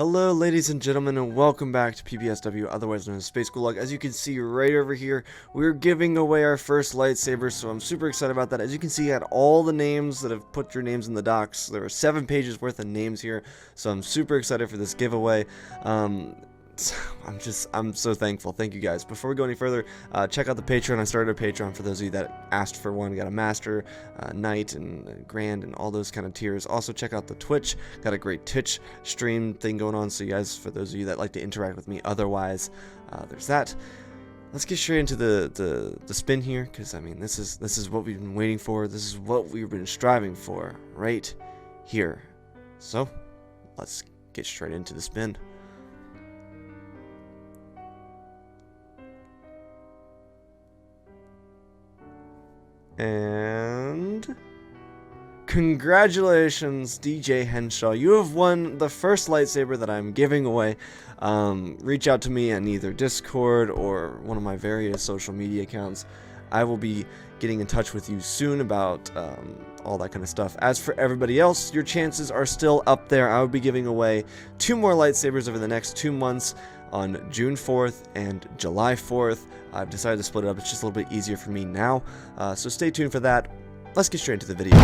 Hello ladies and gentlemen, and welcome back to PPSW, otherwise known as Space Gulag. As you can see right over here, we're giving away our first lightsaber, so I'm super excited about that. As you can see, I had all the names that have put your names in the docs. There are 7 pages worth of names here, so I'm super excited for this giveaway. I'm so thankful. Thank you guys. Before we go any further, check out the Patreon. I started a Patreon for those of you that asked for one. Got a Master, Knight, and Grand, and all those kind of tiers. Also, check out the Twitch. Got a great Twitch stream thing going on. So you guys, for those of you that like to interact with me otherwise, there's that. Let's get straight into the spin here, because I mean this is what we've been waiting for. This is what we've been striving for right here. So let's get straight into the spin. And congratulations, DJ Henshaw. You have won the first lightsaber that I'm giving away. Reach out to me on either Discord or one of my various social media accounts. I will be getting in touch with you soon about all that kind of stuff. As for everybody else, your chances are still up there. I will be giving away 2 more lightsabers over the next 2 months on June 4th and July 4th. I've decided to split it up. It's just a little bit easier for me now. So stay tuned for that. Let's get straight into the video.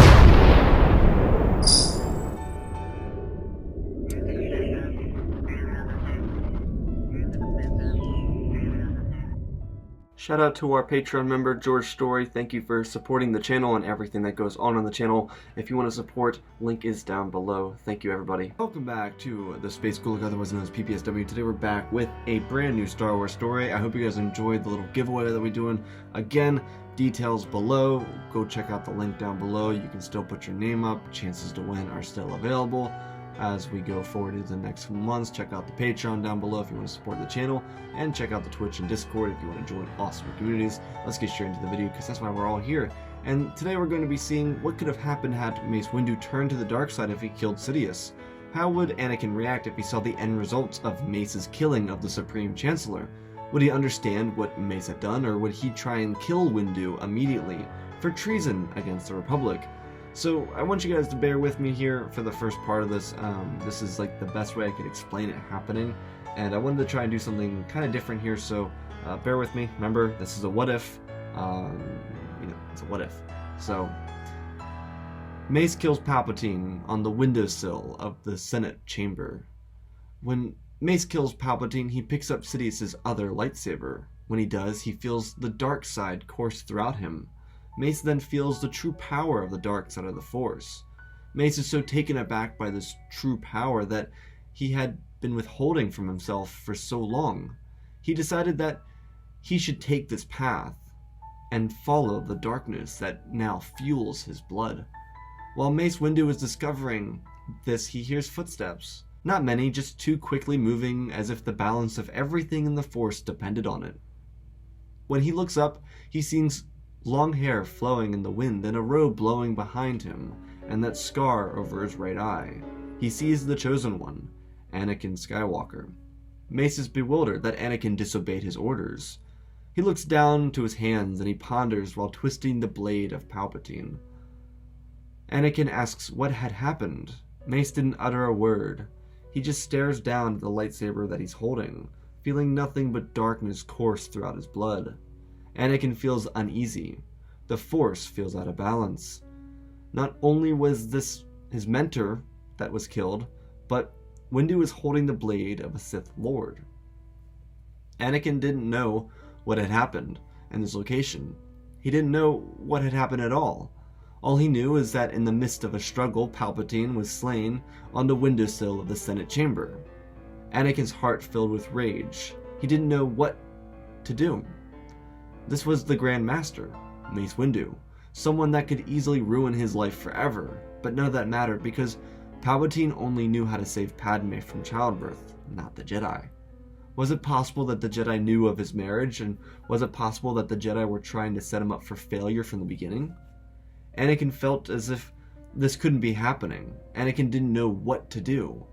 Shout out to our Patreon member, George Story. Thank you for supporting the channel and everything that goes on the channel. If you want to support, link is down below. Thank you, everybody. Welcome back to the Space Gulag, otherwise known as PPSW. Today we're back with a brand new Star Wars story. I hope you guys enjoyed the little giveaway that we're doing. Again, details below. Go check out the link down below. You can still put your name up. Chances to win are still available. As we go forward into the next few months, check out the Patreon down below if you want to support the channel, and check out the Twitch and Discord if you want to join awesome communities. Let's get straight into the video, because that's why we're all here. And today we're going to be seeing what could have happened had Mace Windu turned to the dark side if he killed Sidious. How would Anakin react if he saw the end results of Mace's killing of the Supreme Chancellor? Would he understand what Mace had done, or would he try and kill Windu immediately for treason against the Republic? So I want you guys to bear with me here for the first part of this. This is like the best way I could explain it happening, and I wanted to try and do something kind of different here, so bear with me. Remember, this is a what if. It's a what if. So, Mace kills Palpatine on the windowsill of the Senate chamber. When Mace kills Palpatine, he picks up Sidious's other lightsaber. When he does, he feels the dark side course throughout him. Mace then feels the true power of the dark side of the Force. Mace is so taken aback by this true power that he had been withholding from himself for so long. He decided that he should take this path and follow the darkness that now fuels his blood. While Mace Windu is discovering this, he hears footsteps. Not many, just 2 quickly moving, as if the balance of everything in the Force depended on it. When he looks up, he sees long hair flowing in the wind and a robe blowing behind him, and that scar over his right eye. He sees the Chosen One, Anakin Skywalker. Mace is bewildered that Anakin disobeyed his orders. He looks down to his hands and he ponders while twisting the blade of Palpatine. Anakin asks what had happened. Mace didn't utter a word. He just stares down at the lightsaber that he's holding, feeling nothing but darkness course throughout his blood. Anakin feels uneasy. The Force feels out of balance. Not only was this his mentor that was killed, but Windu is holding the blade of a Sith Lord. Anakin didn't know what had happened in this location. He didn't know what had happened at all. All he knew is that in the midst of a struggle, Palpatine was slain on the windowsill of the Senate chamber. Anakin's heart filled with rage. He didn't know what to do. This was the Grand Master, Mace Windu, someone that could easily ruin his life forever, but none of that mattered because Palpatine only knew how to save Padme from childbirth, not the Jedi. Was it possible that the Jedi knew of his marriage, and was it possible that the Jedi were trying to set him up for failure from the beginning? Anakin felt as if this couldn't be happening. Anakin didn't know what to do.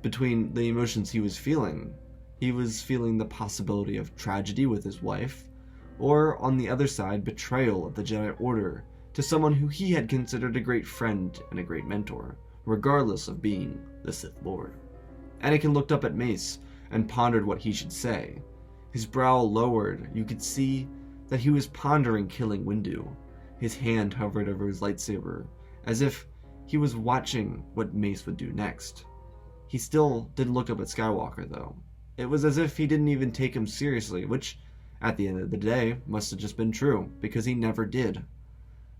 Between the emotions he was feeling the possibility of tragedy with his wife, or, on the other side, betrayal of the Jedi Order to someone who he had considered a great friend and a great mentor, regardless of being the Sith Lord. Anakin looked up at Mace and pondered what he should say. His brow lowered. You could see that he was pondering killing Windu. His hand hovered over his lightsaber, as if he was watching what Mace would do next. He still didn't look up at Skywalker, though. It was as if he didn't even take him seriously, which, at the end of the day, must have just been true, because he never did.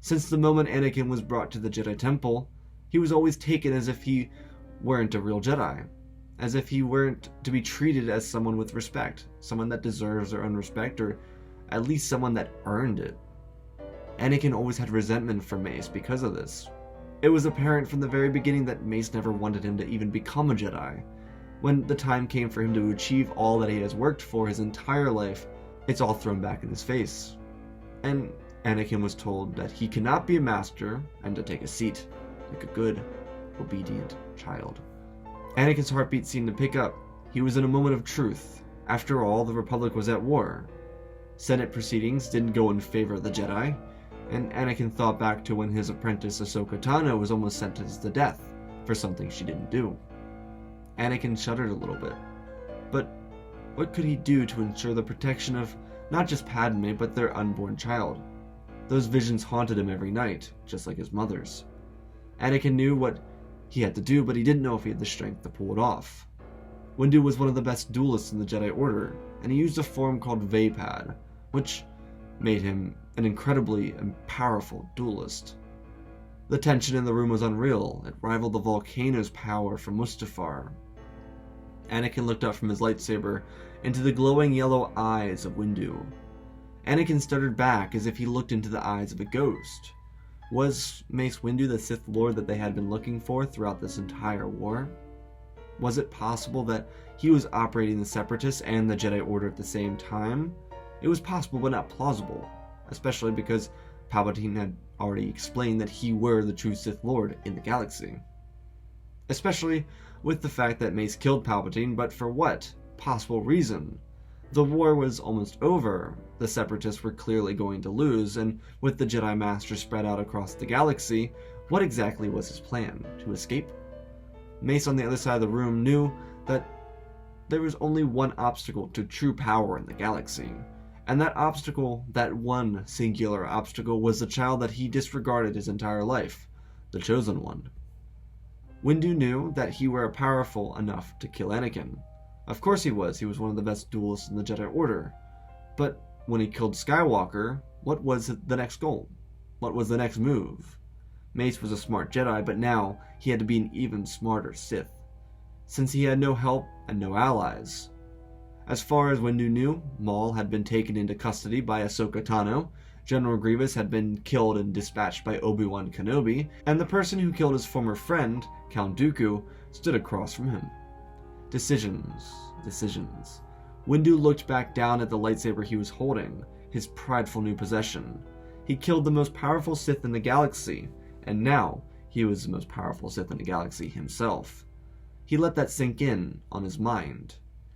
Since the moment Anakin was brought to the Jedi Temple, he was always taken as if he weren't a real Jedi, as if he weren't to be treated as someone with respect, someone that deserves their own respect, or at least someone that earned it. Anakin always had resentment for Mace because of this. It was apparent from the very beginning that Mace never wanted him to even become a Jedi. When the time came for him to achieve all that he has worked for his entire life, it's all thrown back in his face. And Anakin was told that he cannot be a master and to take a seat, like a good, obedient child. Anakin's heartbeat seemed to pick up. He was in a moment of truth. After all, the Republic was at war. Senate proceedings didn't go in favor of the Jedi, and Anakin thought back to when his apprentice Ahsoka Tano was almost sentenced to death for something she didn't do. Anakin shuddered a little bit. But what could he do to ensure the protection of not just Padme, but their unborn child? Those visions haunted him every night, just like his mother's. Anakin knew what he had to do, but he didn't know if he had the strength to pull it off. Windu was one of the best duelists in the Jedi Order, and he used a form called Vapad, which made him an incredibly and powerful duelist. The tension in the room was unreal. It rivaled the volcano's power from Mustafar. Anakin looked up from his lightsaber into the glowing yellow eyes of Windu. Anakin stuttered back as if he looked into the eyes of a ghost. Was Mace Windu the Sith Lord that they had been looking for throughout this entire war? Was it possible that he was operating the Separatists and the Jedi Order at the same time? It was possible, but not plausible, especially because Palpatine had already explained that he were the true Sith Lord in the galaxy. Especially with the fact that Mace killed Palpatine, but for what possible reason? The war was almost over, the Separatists were clearly going to lose, and with the Jedi Master spread out across the galaxy, what exactly was his plan? To escape? Mace on the other side of the room knew that there was only one obstacle to true power in the galaxy, and that obstacle, that one singular obstacle, was the child that he disregarded his entire life, the Chosen One. Windu knew that he were powerful enough to kill Anakin. Of course he was one of the best duelists in the Jedi Order. But when he killed Skywalker, what was the next goal? What was the next move? Mace was a smart Jedi, but now he had to be an even smarter Sith, since he had no help and no allies. As far as Windu knew, Maul had been taken into custody by Ahsoka Tano, General Grievous had been killed and dispatched by Obi-Wan Kenobi, and the person who killed his former friend, Count Dooku, stood across from him. Decisions. Windu looked back down at the lightsaber he was holding, his prideful new possession. He killed the most powerful Sith in the galaxy, and now he was the most powerful Sith in the galaxy himself. He let that sink in on his mind.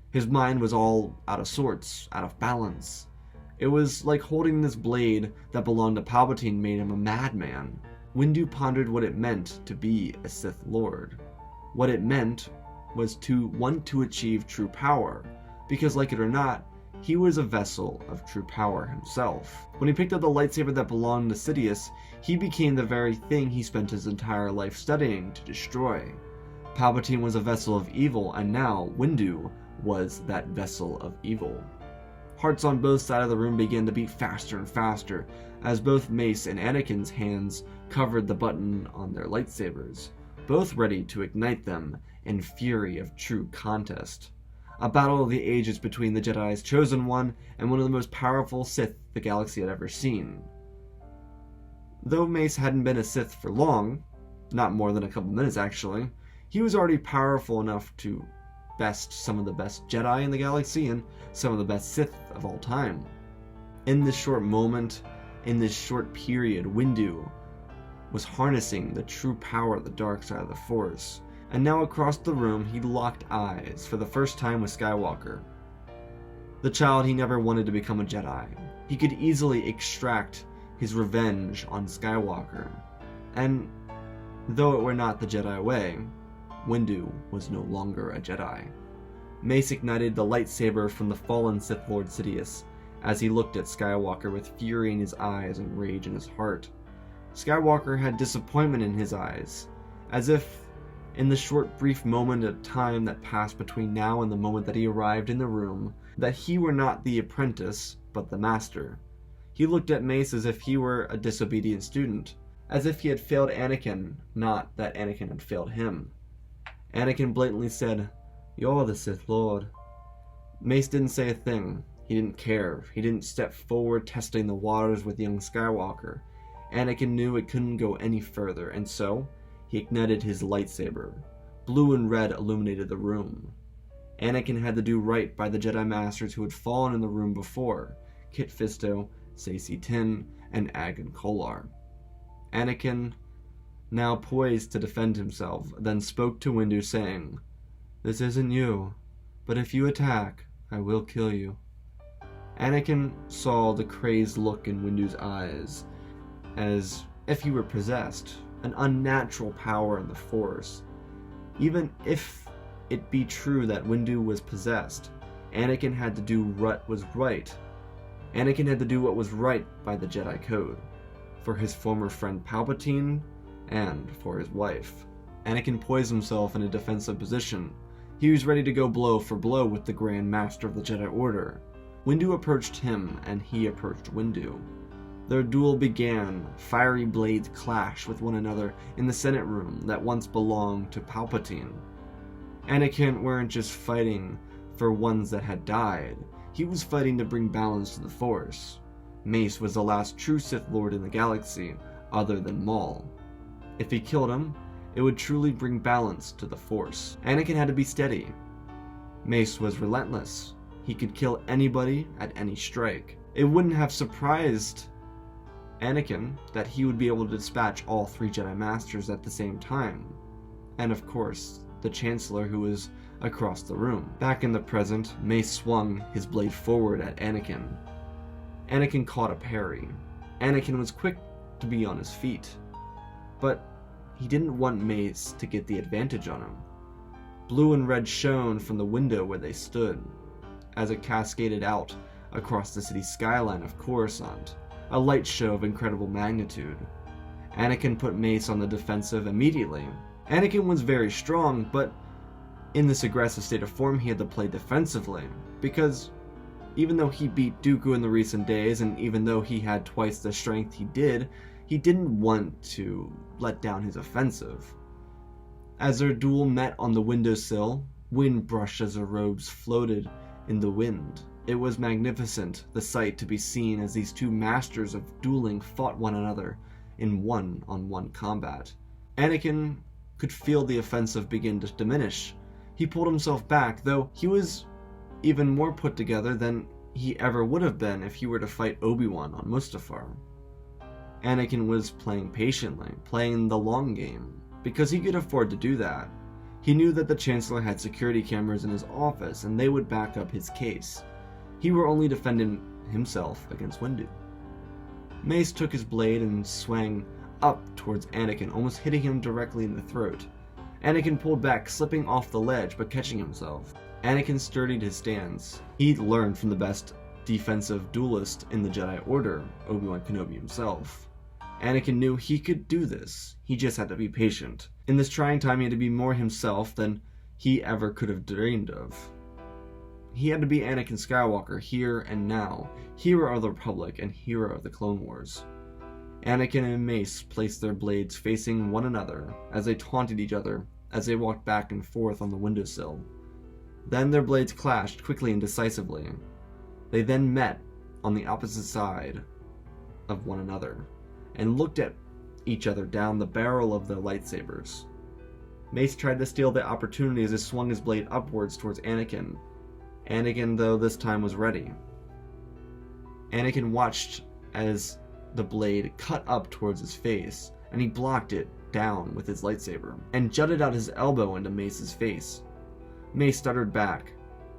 His mind was all out of sorts, out of balance. It was like holding this blade that belonged to Palpatine made him a madman. Windu pondered what it meant to be a Sith Lord. What it meant was to want to achieve true power, because like it or not, he was a vessel of true power himself. When he picked up the lightsaber that belonged to Sidious, he became the very thing he spent his entire life studying to destroy. Palpatine was a vessel of evil, and now Windu was that vessel of evil. Hearts on both sides of the room began to beat faster and faster as both Mace and Anakin's hands covered the button on their lightsabers, both ready to ignite them in fury of true contest. A battle of the ages between the Jedi's Chosen One and one of the most powerful Sith the galaxy had ever seen. Though Mace hadn't been a Sith for long, not more than a couple minutes actually, he was already powerful enough to best some of the best Jedi in the galaxy and some of the best Sith of all time. In this short moment, in this short period, Windu was harnessing the true power of the dark side of the Force, and now across the room he locked eyes for the first time with Skywalker. The child he never wanted to become a Jedi. He could easily extract his revenge on Skywalker, and though it were not the Jedi way, Windu was no longer a Jedi. Mace ignited the lightsaber from the fallen Sith Lord Sidious as he looked at Skywalker with fury in his eyes and rage in his heart. Skywalker had disappointment in his eyes, as if in the short brief moment of time that passed between now and the moment that he arrived in the room, that he were not the apprentice, but the master. He looked at Mace as if he were a disobedient student, as if he had failed Anakin, not that Anakin had failed him. Anakin blatantly said, "You're the Sith Lord." Mace didn't say a thing. He didn't care. He didn't step forward testing the waters with young Skywalker. Anakin knew it couldn't go any further, and so he ignited his lightsaber. Blue and red illuminated the room. Anakin had to do right by the Jedi Masters who had fallen in the room before, Kit Fisto, Saesee Tiin, and Agon Kolar. Anakin, now poised to defend himself, then spoke to Windu saying, "This isn't you, but if you attack, I will kill you." Anakin saw the crazed look in Windu's eyes, as if he were possessed, an unnatural power in the Force. Even if it be true that Windu was possessed, Anakin had to do what was right. Anakin had to do what was right by the Jedi Code, for his former friend Palpatine, and for his wife. Anakin poised himself in a defensive position. He was ready to go blow for blow with the Grand Master of the Jedi Order. Windu approached him, and he approached Windu. Their duel began. Fiery blades clashed with one another in the Senate room that once belonged to Palpatine. Anakin weren't just fighting for ones that had died. He was fighting to bring balance to the Force. Mace was the last true Sith Lord in the galaxy, other than Maul. If he killed him, it would truly bring balance to the Force. Anakin had to be steady. Mace was relentless. He could kill anybody at any strike. It wouldn't have surprised Anakin that he would be able to dispatch all 3 Jedi Masters at the same time. And of course, the Chancellor who was across the room. Back in the present, Mace swung his blade forward at Anakin. Anakin caught a parry. Anakin was quick to be on his feet, but he didn't want Mace to get the advantage on him. Blue and red shone from the window where they stood, as it cascaded out across the city skyline of Coruscant, a light show of incredible magnitude. Anakin put Mace on the defensive immediately. Anakin was very strong, but in this aggressive state of form he had to play defensively, because even though he beat Dooku in the recent days, and even though he had twice the strength he didn't want to let down his offensive. As their duel met on the windowsill, wind brushed as their robes floated in the wind. It was magnificent, the sight to be seen as these 2 masters of dueling fought one another in one-on-one combat. Anakin could feel the offensive begin to diminish. He pulled himself back, though he was even more put together than he ever would have been if he were to fight Obi-Wan on Mustafar. Anakin was playing patiently, playing the long game, because he could afford to do that. He knew that the Chancellor had security cameras in his office, and they would back up his case. He were only defending himself against Windu. Mace took his blade and swung up towards Anakin, almost hitting him directly in the throat. Anakin pulled back, slipping off the ledge, but catching himself. Anakin sturdied his stance. He'd learned from the best defensive duelist in the Jedi Order, Obi-Wan Kenobi himself. Anakin knew he could do this. He just had to be patient. In this trying time, he had to be more himself than he ever could have dreamed of. He had to be Anakin Skywalker, here and now, hero of the Republic and hero of the Clone Wars. Anakin and Mace placed their blades facing one another as they taunted each other as they walked back and forth on the windowsill. Then their blades clashed quickly and decisively. They then met on the opposite side of one another and looked at each other down the barrel of their lightsabers. Mace tried to steal the opportunity as he swung his blade upwards towards Anakin. Anakin, though, this time was ready. Anakin watched as the blade cut up towards his face, and he blocked it down with his lightsaber, and jutted out his elbow into Mace's face. Mace stuttered back.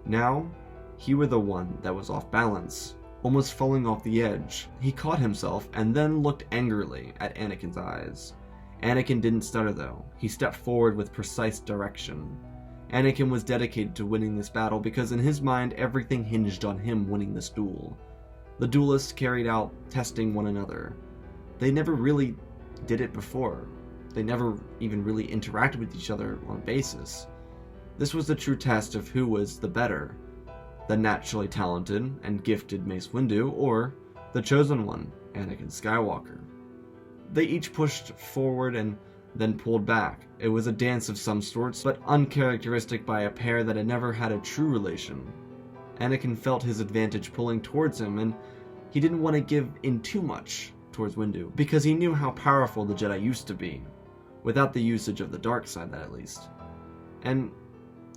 Now, he were the one that was off balance, almost falling off the edge. He caught himself, and then looked angrily at Anakin's eyes. Anakin didn't stutter though. He stepped forward with precise direction. Anakin was dedicated to winning this battle because in his mind everything hinged on him winning this duel. The duelists carried out testing one another. They never really did it before. They never even really interacted with each other on a basis. This was the true test of who was the better, the naturally talented and gifted Mace Windu, or the chosen one, Anakin Skywalker. They each pushed forward and then pulled back. It was a dance of some sorts, but uncharacteristic by a pair that had never had a true relation. Anakin felt his advantage pulling towards him, and he didn't want to give in too much towards Windu, because he knew how powerful the Jedi used to be, without the usage of the dark side, that at least. And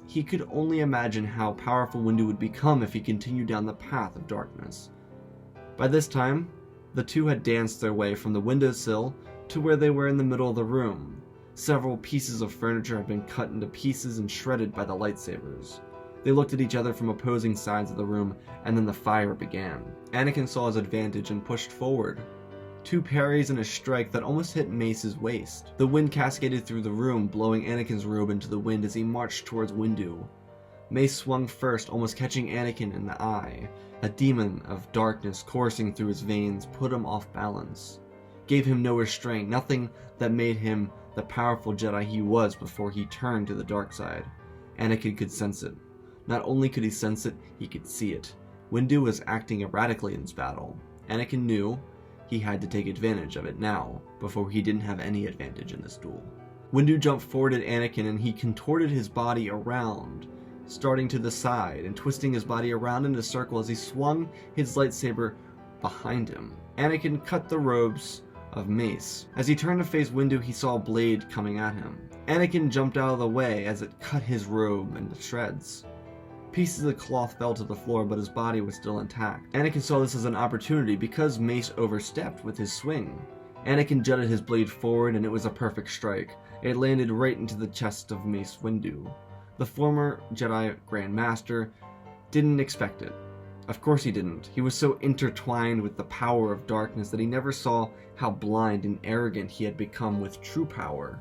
he could only imagine how powerful Windu would become if he continued down the path of darkness. By this time, the two had danced their way from the windowsill to where they were in the middle of the room. Several pieces of furniture had been cut into pieces and shredded by the lightsabers. They looked at each other from opposing sides of the room, and then the fire began. Anakin saw his advantage and pushed forward. 2 parries and a strike that almost hit Mace's waist. The wind cascaded through the room, blowing Anakin's robe into the wind as he marched towards Windu. Mace swung first, almost catching Anakin in the eye. A demon of darkness coursing through his veins put him off balance. Gave him no restraint, nothing that made him the powerful Jedi he was before he turned to the dark side. Anakin could sense it. Not only could he sense it, he could see it. Windu was acting erratically in this battle. Anakin knew he had to take advantage of it now, before he didn't have any advantage in this duel. Windu jumped forward at Anakin and he contorted his body around, starting to the side and twisting his body around in a circle as he swung his lightsaber behind him. Anakin cut the robes of Mace. As he turned to face Windu, he saw a blade coming at him. Anakin jumped out of the way as it cut his robe into shreds. Pieces of cloth fell to the floor, but his body was still intact. Anakin saw this as an opportunity because Mace overstepped with his swing. Anakin jutted his blade forward and it was a perfect strike. It landed right into the chest of Mace Windu. The former Jedi Grand Master didn't expect it. Of course he didn't. He was so intertwined with the power of darkness that he never saw how blind and arrogant he had become with true power.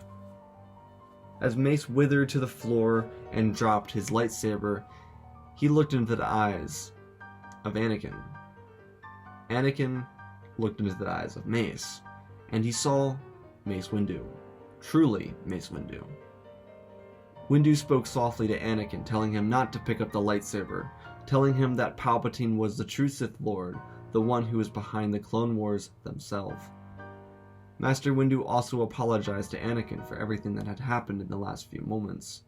As Mace withered to the floor and dropped his lightsaber, he looked into the eyes of Anakin. Anakin looked into the eyes of Mace, and he saw Mace Windu. Truly Mace Windu. Windu spoke softly to Anakin, telling him not to pick up the lightsaber, telling him that Palpatine was the true Sith Lord, the one who was behind the Clone Wars themselves. Master Windu also apologized to Anakin for everything that had happened in the last few moments.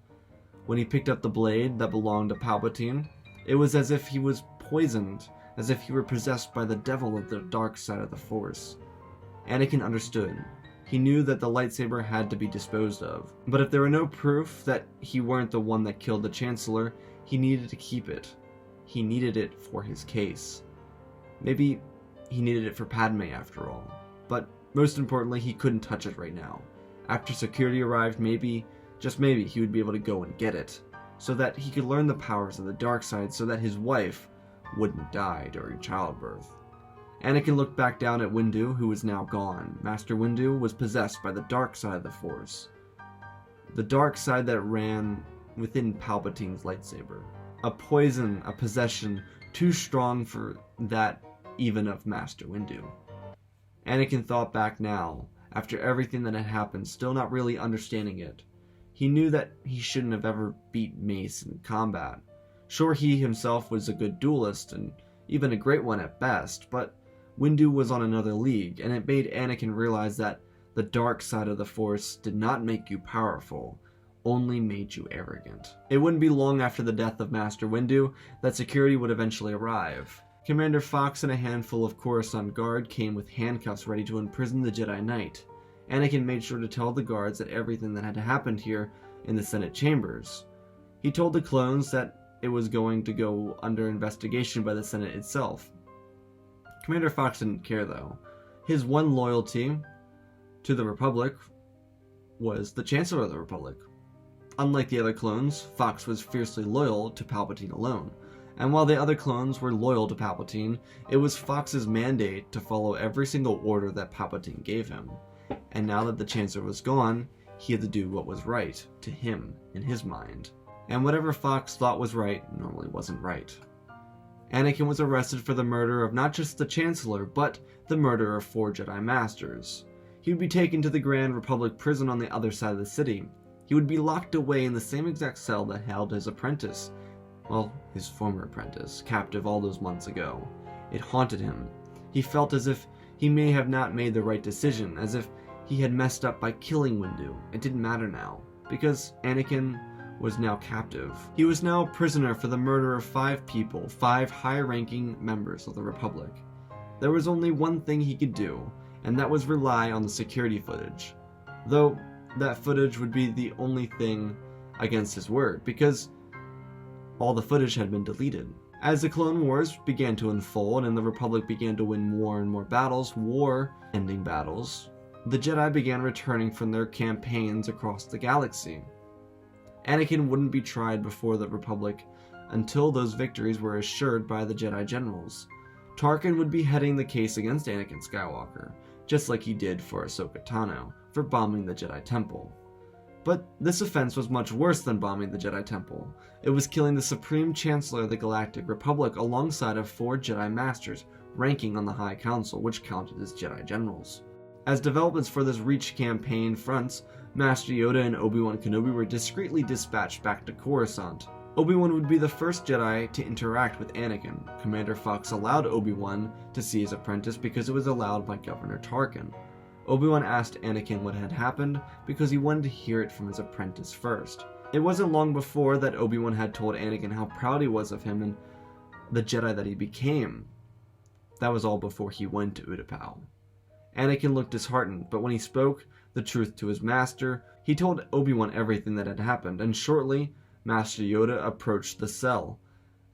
When he picked up the blade that belonged to Palpatine, it was as if he was poisoned, as if he were possessed by the devil of the dark side of the Force. Anakin understood. He knew that the lightsaber had to be disposed of, but if there were no proof that he weren't the one that killed the Chancellor, he needed to keep it. He needed it for his case. Maybe he needed it for Padme after all, but most importantly, he couldn't touch it right now. After security arrived, maybe, just maybe, he would be able to go and get it, so that he could learn the powers of the dark side so that his wife wouldn't die during childbirth. Anakin looked back down at Windu, who was now gone. Master Windu was possessed by the dark side of the Force. The dark side that ran within Palpatine's lightsaber. A poison, a possession, too strong for that even of Master Windu. Anakin thought back now, after everything that had happened, still not really understanding it. He knew that he shouldn't have ever beat Mace in combat. Sure, he himself was a good duelist, and even a great one at best, but Windu was on another league, and it made Anakin realize that the dark side of the Force did not make you powerful, only made you arrogant. It wouldn't be long after the death of Master Windu that security would eventually arrive. Commander Fox and a handful of Coruscant guard came with handcuffs ready to imprison the Jedi Knight. Anakin made sure to tell the guards that everything that had happened here in the Senate chambers. He told the clones that it was going to go under investigation by the Senate itself. Commander Fox didn't care though. His one loyalty to the Republic was the Chancellor of the Republic. Unlike the other clones, Fox was fiercely loyal to Palpatine alone. And while the other clones were loyal to Palpatine, it was Fox's mandate to follow every single order that Palpatine gave him. and now that the Chancellor was gone, he had to do what was right to him in his mind. And whatever Fox thought was right normally wasn't right. Anakin was arrested for the murder of not just the Chancellor, but the murder of 4 Jedi Masters. He would be taken to the Grand Republic prison on the other side of the city. He would be locked away in the same exact cell that held his apprentice, well, his former apprentice, captive all those months ago. It haunted him. He felt as if he may have not made the right decision, as if he had messed up by killing Windu. It didn't matter now, because Anakin was now captive. He was now a prisoner for the murder of 5 people, 5 high-ranking members of the Republic. There was only one thing he could do, and that was rely on the security footage. Though, that footage would be the only thing against his word, because all the footage had been deleted. As the Clone Wars began to unfold and the Republic began to win more and more battles, war-ending battles, the Jedi began returning from their campaigns across the galaxy. Anakin wouldn't be tried before the Republic until those victories were assured by the Jedi generals. Tarkin would be heading the case against Anakin Skywalker, just like he did for Ahsoka Tano, for bombing the Jedi Temple. But this offense was much worse than bombing the Jedi Temple. It was killing the Supreme Chancellor of the Galactic Republic alongside of 4 Jedi Masters, ranking on the High Council, which counted as Jedi Generals. As developments for this Reach campaign fronts, Master Yoda and Obi-Wan Kenobi were discreetly dispatched back to Coruscant. Obi-Wan would be the first Jedi to interact with Anakin. Commander Fox allowed Obi-Wan to see his apprentice because it was allowed by Governor Tarkin. Obi-Wan asked Anakin what had happened because he wanted to hear it from his apprentice first. It wasn't long before that Obi-Wan had told Anakin how proud he was of him and the Jedi that he became. That was all before he went to Utapau. Anakin looked disheartened, but when he spoke the truth to his master, he told Obi-Wan everything that had happened, and shortly, Master Yoda approached the cell.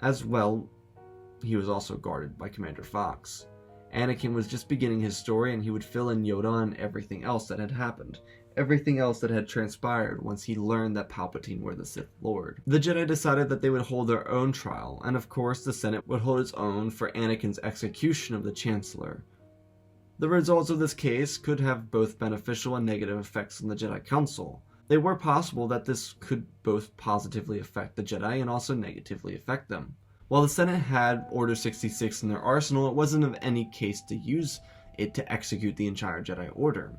As well, he was also guarded by Commander Fox. Anakin was just beginning his story, and he would fill in Yoda on everything else that had happened, everything else that had transpired once he learned that Palpatine were the Sith Lord. The Jedi decided that they would hold their own trial, and of course the Senate would hold its own for Anakin's execution of the Chancellor. The results of this case could have both beneficial and negative effects on the Jedi Council. It were possible that this could both positively affect the Jedi and also negatively affect them. While the Senate had Order 66 in their arsenal, it wasn't of any case to use it to execute the entire Jedi Order.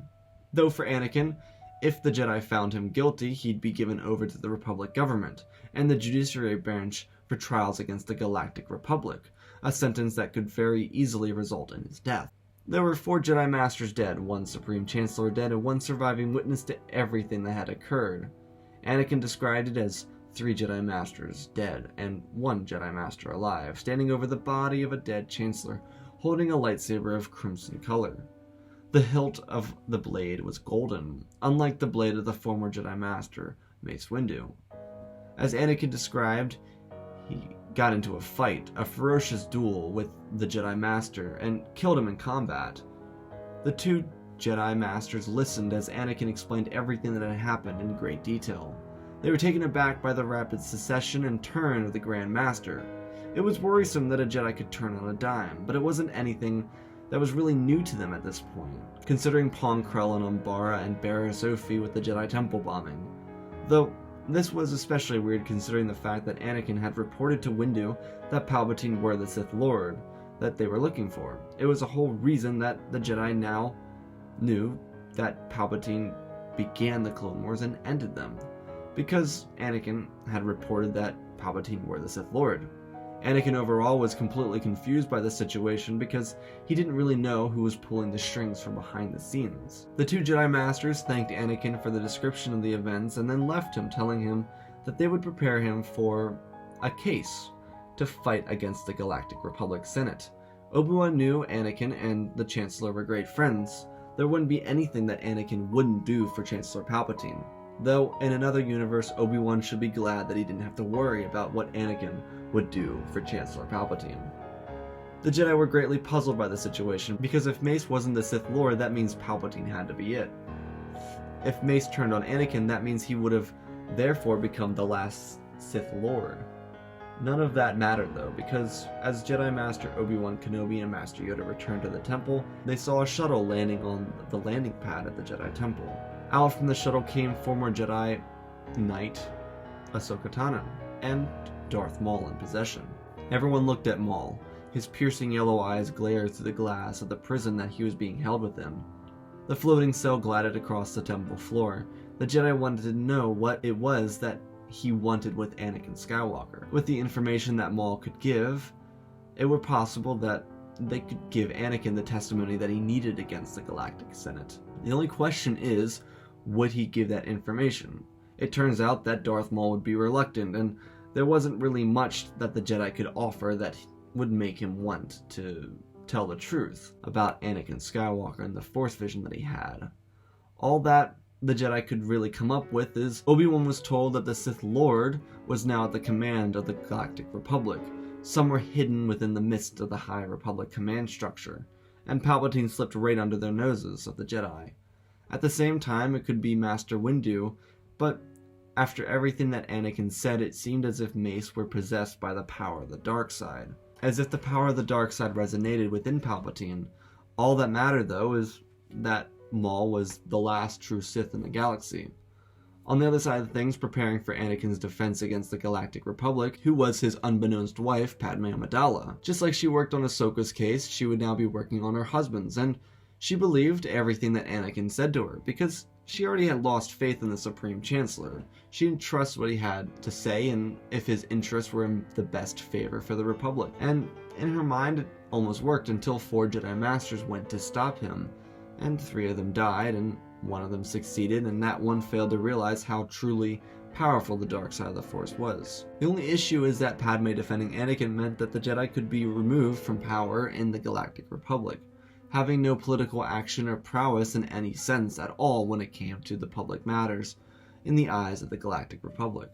Though for Anakin, if the Jedi found him guilty, he'd be given over to the Republic government and the judiciary branch for trials against the Galactic Republic, a sentence that could very easily result in his death. There were 4 Jedi Masters dead, 1 Supreme Chancellor dead, and 1 surviving witness to everything that had occurred. Anakin described it as 3 Jedi Masters dead and 1 Jedi Master alive, standing over the body of a dead Chancellor, holding a lightsaber of crimson color. The hilt of the blade was golden, unlike the blade of the former Jedi Master, Mace Windu. As Anakin described, he got into a fight, a ferocious duel with the Jedi Master, and killed him in combat. The 2 Jedi Masters listened as Anakin explained everything that had happened in great detail. They were taken aback by the rapid secession and turn of the Grand Master. It was worrisome that a Jedi could turn on a dime, but it wasn't anything that was really new to them at this point, considering Pong Krell and Umbara and Barra Sophie with the Jedi Temple bombing. Though this was especially weird considering the fact that Anakin had reported to Windu that Palpatine were the Sith Lord that they were looking for. It was a whole reason that the Jedi now knew that Palpatine began the Clone Wars and ended them, because Anakin had reported that Palpatine were the Sith Lord. Anakin overall was completely confused by the situation because he didn't really know who was pulling the strings from behind the scenes. The 2 Jedi Masters thanked Anakin for the description of the events and then left him, telling him that they would prepare him for a case to fight against the Galactic Republic Senate. Obi-Wan knew Anakin and the Chancellor were great friends. There wouldn't be anything that Anakin wouldn't do for Chancellor Palpatine. Though, in another universe, Obi-Wan should be glad that he didn't have to worry about what Anakin would do for Chancellor Palpatine. The Jedi were greatly puzzled by the situation, because if Mace wasn't the Sith Lord, that means Palpatine had to be it. If Mace turned on Anakin, that means he would have therefore become the last Sith Lord. None of that mattered though, because as Jedi Master Obi-Wan Kenobi and Master Yoda returned to the temple, they saw a shuttle landing on the landing pad at the Jedi Temple. Out from the shuttle came former Jedi Knight Ahsoka Tano and Darth Maul in possession. Everyone looked at Maul. His piercing yellow eyes glared through the glass of the prison that he was being held within. The floating cell glided across the temple floor. The Jedi wanted to know what it was that he wanted with Anakin Skywalker. With the information that Maul could give, it were possible that they could give Anakin the testimony that he needed against the Galactic Senate. The only question is, would he give that information? It turns out that Darth Maul would be reluctant, and there wasn't really much that the Jedi could offer that would make him want to tell the truth about Anakin Skywalker and the Force vision that he had. All that the Jedi could really come up with is Obi-Wan was told that the Sith Lord was now at the command of the Galactic Republic, somewhere hidden within the midst of the High Republic command structure, and Palpatine slipped right under their noses of the Jedi. At the same time, it could be Master Windu, but after everything that Anakin said, it seemed as if Mace were possessed by the power of the dark side. As if the power of the dark side resonated within Palpatine. All that mattered, though, is that Maul was the last true Sith in the galaxy. On the other side of things, preparing for Anakin's defense against the Galactic Republic, who was his unbeknownst wife, Padme Amidala. Just like she worked on Ahsoka's case, she would now be working on her husband's, and she believed everything that Anakin said to her, because she already had lost faith in the Supreme Chancellor. She didn't trust what he had to say, and if his interests were in the best favor for the Republic. And in her mind, it almost worked until 4 Jedi Masters went to stop him, and 3 of them died, and 1 of them succeeded, and that one failed to realize how truly powerful the dark side of the Force was. The only issue is that Padme defending Anakin meant that the Jedi could be removed from power in the Galactic Republic, having no political action or prowess in any sense at all when it came to the public matters in the eyes of the Galactic Republic.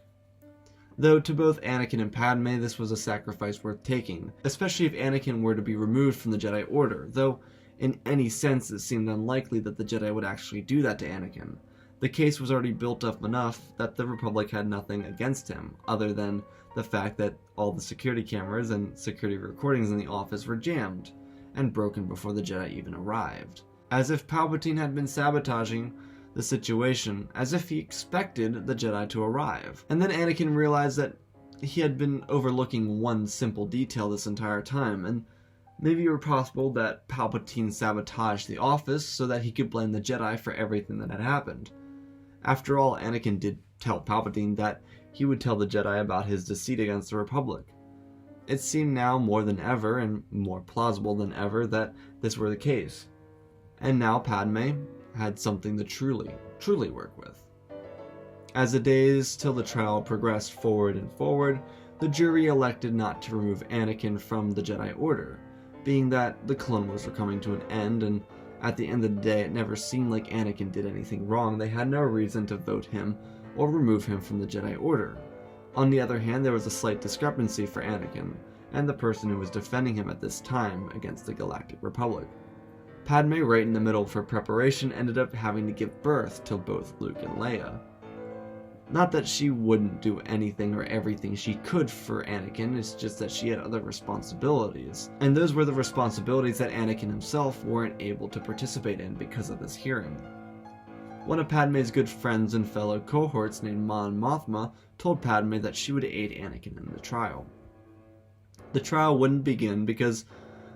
Though to both Anakin and Padme this was a sacrifice worth taking, especially if Anakin were to be removed from the Jedi Order, though in any sense it seemed unlikely that the Jedi would actually do that to Anakin. The case was already built up enough that the Republic had nothing against him, other than the fact that all the security cameras and security recordings in the office were jammed and broken before the Jedi even arrived. As if Palpatine had been sabotaging the situation, as if he expected the Jedi to arrive. And then Anakin realized that he had been overlooking one simple detail this entire time, and maybe it were possible that Palpatine sabotaged the office so that he could blame the Jedi for everything that had happened. After all, Anakin did tell Palpatine that he would tell the Jedi about his deceit against the Republic. It seemed now more than ever, and more plausible than ever, that this were the case. And now Padme had something to truly work with. As the days till the trial progressed forward and forward, the jury elected not to remove Anakin from the Jedi Order, being that the Clone Wars were coming to an end, and at the end of the day it never seemed like Anakin did anything wrong. They had no reason to vote him or remove him from the Jedi Order. On the other hand, there was a slight discrepancy for Anakin and the person who was defending him at this time against the Galactic Republic. Padme, right in the middle of her preparation, ended up having to give birth to both Luke and Leia. Not that she wouldn't do anything or everything she could for Anakin, it's just that she had other responsibilities. And those were the responsibilities that Anakin himself weren't able to participate in because of this hearing. One of Padme's good friends and fellow cohorts named Mon Mothma told Padme that she would aid Anakin in the trial. The trial wouldn't begin because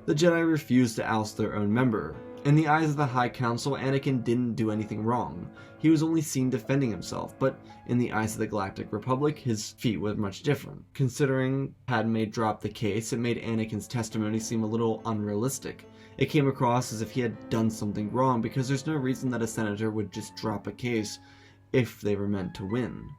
the Jedi refused to oust their own member. In the eyes of the High Council, Anakin didn't do anything wrong. He was only seen defending himself, but in the eyes of the Galactic Republic, his feat was much different. Considering Padme dropped the case, it made Anakin's testimony seem a little unrealistic. It came across as if he had done something wrong, because there's no reason that a senator would just drop a case if they were meant to win.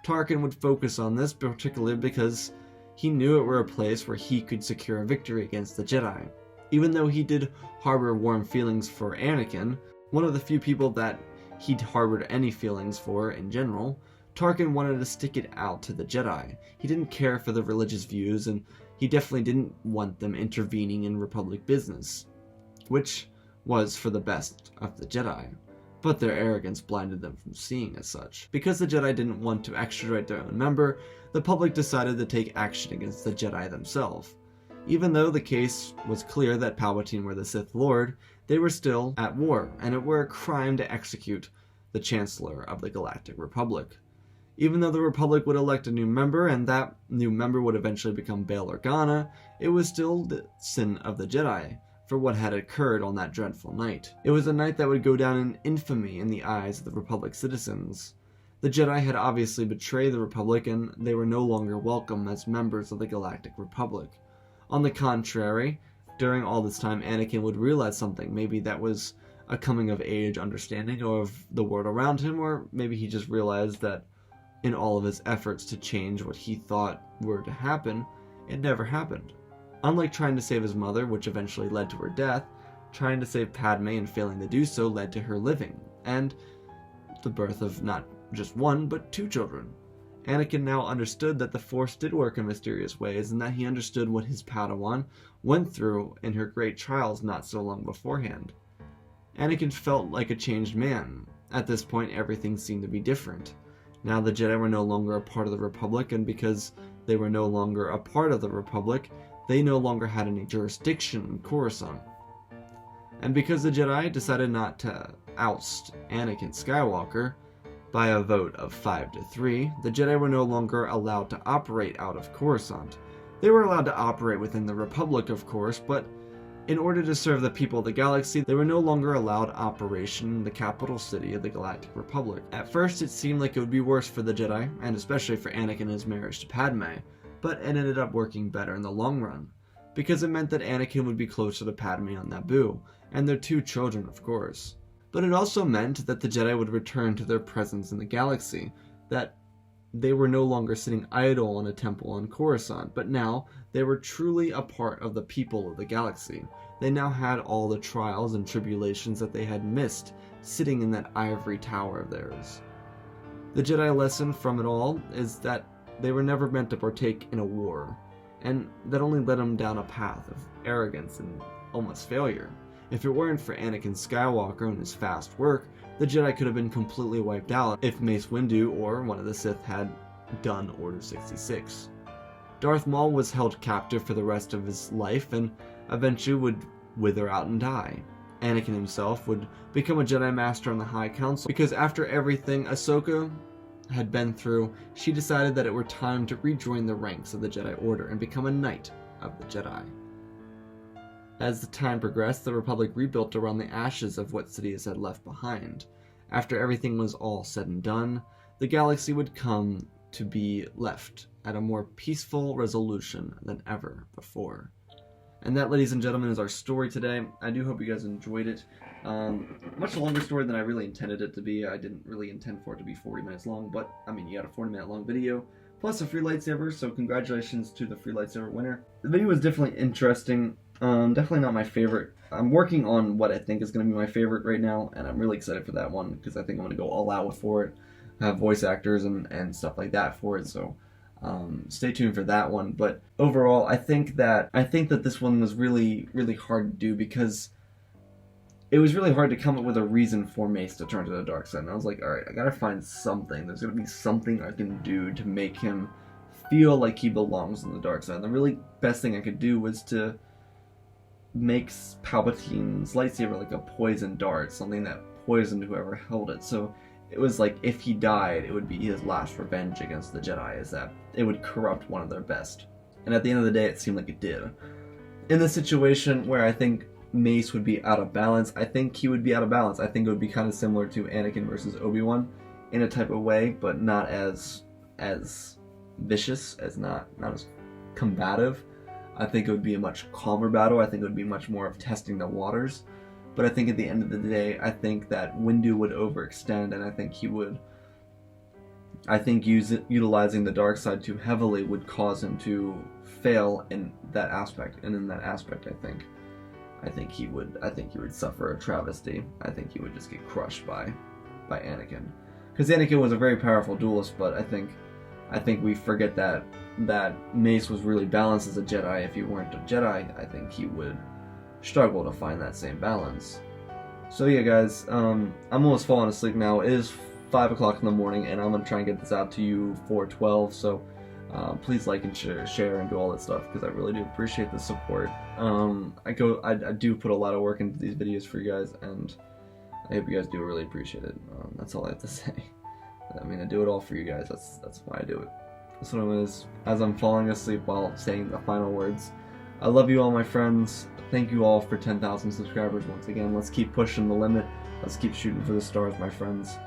Tarkin would focus on this, particularly because he knew it were a place where he could secure a victory against the Jedi. Even though he did harbor warm feelings for Anakin, one of the few people that he'd harbored any feelings for in general, Tarkin wanted to stick it out to the Jedi. He didn't care for the religious views, and he definitely didn't want them intervening in Republic business, which was for the best of the Jedi. but their arrogance blinded them from seeing as such. Because the Jedi didn't want to extradite their own member, the public decided to take action against the Jedi themselves. Even though the case was clear that Palpatine were the Sith Lord, they were still at war, and it were a crime to execute the Chancellor of the Galactic Republic. Even though the Republic would elect a new member, and that new member would eventually become Bail Organa, it was still the sin of the Jedi for what had occurred on that dreadful night. It was a night that would go down in infamy in the eyes of the Republic citizens. The Jedi had obviously betrayed the Republic, and they were no longer welcome as members of the Galactic Republic. On the contrary, during all this time, Anakin would realize something. Maybe that was a coming-of-age understanding of the world around him, or maybe he just realized that in all of his efforts to change what he thought were to happen, it never happened. Unlike trying to save his mother, which eventually led to her death, trying to save Padme and failing to do so led to her living, and the birth of not just one, but two children. Anakin now understood that the Force did work in mysterious ways, and that he understood what his Padawan went through in her great trials not so long beforehand. Anakin felt like a changed man. At this point, everything seemed to be different. Now the Jedi were no longer a part of the Republic, and because they were no longer a part of the Republic, they no longer had any jurisdiction in Coruscant. And because the Jedi decided not to oust Anakin Skywalker, by a vote of 5-3, the Jedi were no longer allowed to operate out of Coruscant. They were allowed to operate within the Republic, of course, but in order to serve the people of the galaxy, they were no longer allowed operation in the capital city of the Galactic Republic. At first, it seemed like it would be worse for the Jedi, and especially for Anakin and his marriage to Padme, but it ended up working better in the long run, because it meant that Anakin would be closer to Padme on Naboo, and their two children, of course. But it also meant that the Jedi would return to their presence in the galaxy, that they were no longer sitting idle in a temple on Coruscant, but now they were truly a part of the people of the galaxy. They now had all the trials and tribulations that they had missed, sitting in that ivory tower of theirs. The Jedi lesson from it all is that they were never meant to partake in a war, and that only led them down a path of arrogance and almost failure. If it weren't for Anakin Skywalker and his fast work, the Jedi could have been completely wiped out if Mace Windu or one of the Sith had done Order 66. Darth Maul was held captive for the rest of his life and eventually would wither out and die. Anakin himself would become a Jedi Master on the High Council because after everything Ahsoka had been through, she decided that it were time to rejoin the ranks of the Jedi Order and become a Knight of the Jedi. As the time progressed, the Republic rebuilt around the ashes of what Sidious had left behind. After everything was all said and done, the galaxy would come to be left at a more peaceful resolution than ever before. And that, ladies and gentlemen, is our story today. I do hope you guys enjoyed it. Much longer story than I really intended it to be. I didn't really intend for it to be 40 minutes long, but, I mean, you got a 40-minute long video, plus a free lightsaber, so congratulations to the free lightsaber winner. The video was definitely interesting. Definitely not my favorite. I'm working on what I think is going to be my favorite right now, and I'm really excited for that one, because I think I'm going to go all out for it. Have voice actors and stuff like that for it, so stay tuned for that one. But overall, I think that this one was really, really hard to do, because it was really hard to come up with a reason for Mace to turn to the dark side. And I was like, alright, I gotta find something. There's gonna be something I can do to make him feel like he belongs on the dark side. And the really best thing I could do was to make Palpatine's lightsaber like a poison dart, something that poisoned whoever held it. So it was like, if he died, it would be his last revenge against the Jedi, is that it would corrupt one of their best. And at the end of the day, it seemed like it did. In the situation where I think Mace would be out of balance, I think he would be out of balance. I think it would be kind of similar to Anakin versus Obi-Wan in a type of way, but not as vicious, as not as combative. I think it would be a much calmer battle. I think it would be much more of testing the waters. But I think at the end of the day, I think that Windu would overextend, and I think he would... utilizing the dark side too heavily would cause him to fail in that aspect. And in that aspect, I think he would suffer a travesty. I think he would just get crushed by Anakin. Because Anakin was a very powerful duelist, but I think we forget that Mace was really balanced as a Jedi. If he weren't a Jedi, I think he would struggle to find that same balance. So yeah, guys, I'm almost falling asleep now. It is 5 o'clock in the morning, and I'm gonna try and get this out to you for 12. So please like and share and do all that stuff, because I really do appreciate the support. I do put a lot of work into these videos for you guys, and I hope you guys do really appreciate it. That's all I have to say. I mean, I do it all for you guys. That's why I do it. So anyways, as I'm falling asleep while saying the final words, I love you all, my friends. Thank you all for 10,000 subscribers once again. Let's keep pushing the limit. Let's keep shooting for the stars, my friends.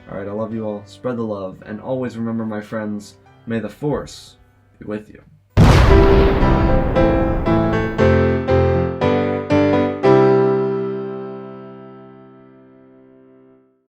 Alright, I love you all. Spread the love. And always remember, my friends, may the Force be with you.